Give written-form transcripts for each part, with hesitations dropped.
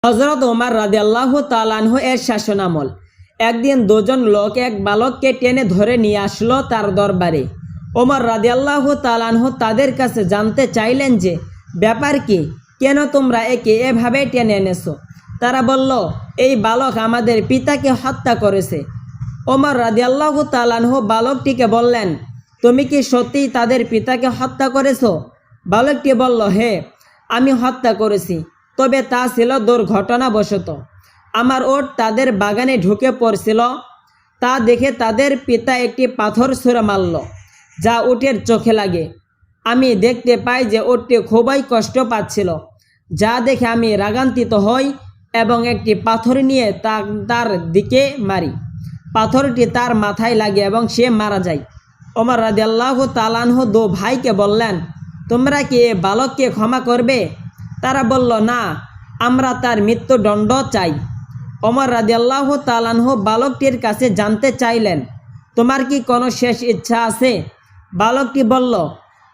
হযরত ওমর রাদিয়াল্লাহু তাআলা আনহু এর শাসনামল। একদিন দুজন লোক এক বালককে টেনে ধরে নিয়ে আসলো তার দরবারে। ওমর রাদিয়াল্লাহু তাআলা আনহু তাদের কাছে জানতে চাইলেন যে ব্যাপার কি, কেন তোমরা একে এভাবে টেনে এনেছো? তারা বলল, এই বালক আমাদের পিতাকে হত্যা করেছে। ওমর রাদিয়াল্লাহু তাআলা আনহু বালকটিকে বললেন, তুমি কি সত্যিই তাদের পিতাকে হত্যা করেছো? বালকটি বলল, হ্যাঁ, আমি হত্যা করেছি, তবে তা ছিল দুর্ঘটনাবশত। আমার ওট তাদের বাগানে ঢুকে পড়ছিল, তা দেখে তাদের পিতা একটি পাথর ছুঁড়ে মারল, যা উটের চোখে লাগে। আমি দেখতে পাই যে উটটি খুবই কষ্ট পাচ্ছিল, যা দেখে আমি রাগান্বিত হই এবং একটি পাথর নিয়ে তার দিকে মারি। পাথরটি তার মাথায় লাগে এবং সে মারা যায়। ওমর রাদিয়াল্লাহু তাআলা আনহু দু ভাইকে বললেন, তোমরা কি এ বালককে ক্ষমা করবে? তারা বলল, না, আমরা তার মৃত্যুদণ্ড চাই। ওমর রাদিয়াল্লাহু তাআলা আনহু বালকটির কাছে জানতে চাইলেন, তোমার কি কোনো শেষ ইচ্ছা আছে? বালকটি বলল,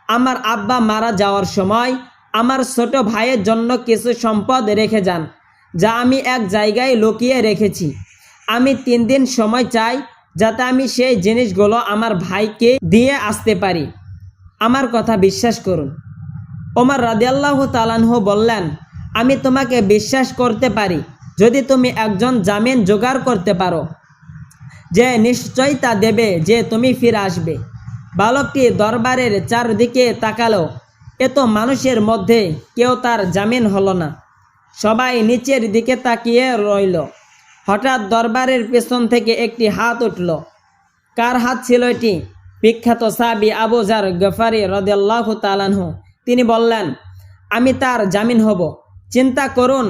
আমার আব্বা মারা যাওয়ার সময় আমার ছোট ভাইয়ের জন্য কিছু সম্পদ রেখে যান, যা আমি এক জায়গায় লুকিয়ে রেখেছি। আমি 3 দিন সময় চাই, যাতে আমি সেই জিনিসগুলো আমার ভাইকে দিয়ে আসতে পারি। আমার কথা বিশ্বাস করুন। ওমর রাদিয়াল্লাহু তাআলা আনহু বললেন, আমি তোমাকে বিশ্বাস করতে পারি যদি তুমি একজন জামিন জোগাড় করতে পারো, যে নিশ্চয়তা দেবে যে তুমি ফিরে আসবে। বালকটি দরবারের চারদিকে তাকালো, এত মানুষের মধ্যে কেউ তার জামিন হলো না। সবাই নিচের দিকে তাকিয়ে রইল। হঠাৎ দরবারের পেছন থেকে একটি হাত উঠল। কার হাত ছিল এটি? বিখ্যাত সাহাবী আবু যার গফারি রাদিয়াল্লাহু তাআলা আনহু। তিনি বললেন, আমি তার জামিন হব। চিন্তা করুন,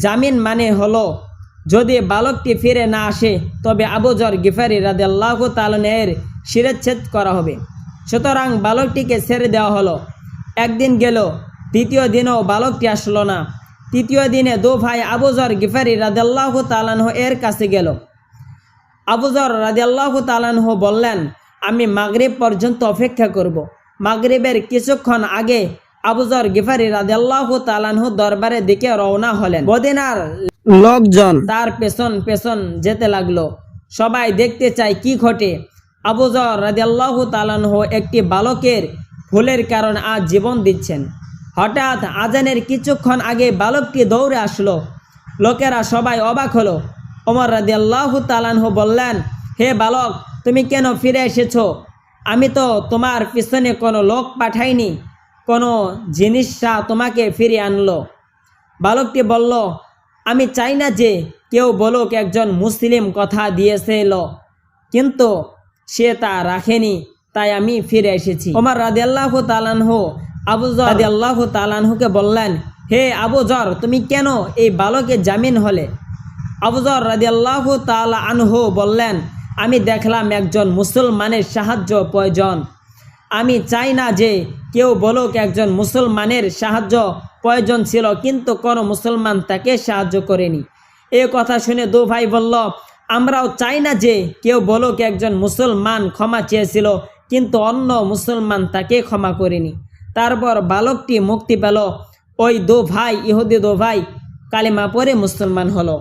জামিন মানে হলো যদি বালকটি ফিরে না আসে তবে আবু যর গিফারি রাদিয়াল্লাহু তাআলা এর শিরচ্ছেদ করা হবে। সুতরাং বালকটিকে ছেড়ে দেওয়া হলো। একদিন গেল, দ্বিতীয় দিনও বালকটি আসলো না। তৃতীয় দিনে দু ভাই আবু যর গিফারি রাদিয়াল্লাহু তাআলা এর কাছে গেল। আবু যর রাদিয়াল্লাহু তাআলা বললেন, আমি মাগরিব পর্যন্ত অপেক্ষা করব। মাগরিবের কিছুক্ষণ আগে আবু যর গিফারি রাদিয়াল্লাহু তাআলা দরবারের দিকে রওনা হলেন। মদিনার লোকজন তার পেছন পেছন যেতে লাগলো। সবাই দেখতে চায় কি ঘটে। আবু যর রাদিয়াল্লাহু তাআলা একটি বালকের ভুলের কারণে আজ জীবন দিচ্ছেন। হঠাৎ আজানের কিছুক্ষণ আগে বালকটি দৌড়ে আসলো। লোকেরা সবাই অবাক হলো। ওমর রাদিয়াল্লাহু তাআলা বললেন, হে বালক, তুমি কেন ফিরে এসেছো? আমি তো তোমার পিছনে কোনো লোক পাঠাইনি, কোনো জিনিসটা তোমাকে ফিরিয়ে আনলো। বালকটি বলল, আমি চাই না যে কেউ বলুক একজন মুসলিম কথা দিয়েছিল, কিন্তু সে তা রাখেনি, তাই আমি ফিরে এসেছি। ওমর রাদিয়াল্লাহু তাআলা আবু যর রাদিয়াল্লাহু তাআলা বললেন, হে আবু যর, তুমি কেন এই বালকের জামিন হলে? আবু যর রাদিয়াল্লাহু তাআলা বললেন, আমি দেখলাম একজন মুসলমানের সাহায্য প্রয়োজন। আমি চাই না যে কেউ বলুক একজন মুসলমানের সাহায্য প্রয়োজন ছিল, কিন্তু কোনো মুসলমান তাকে সাহায্য করেনি। এই কথা শুনে দু ভাই বলল, আমরাও চাই না যে কেউ বলুক একজন মুসলমান ক্ষমা চেয়েছিল, কিন্তু অন্য মুসলমান তাকে ক্ষমা করেনি। তারপর বালকটি মুক্তি পেল। ওই দু ভাই, ইহুদি দু ভাই, কালিমা পড়ে মুসলমান হলো।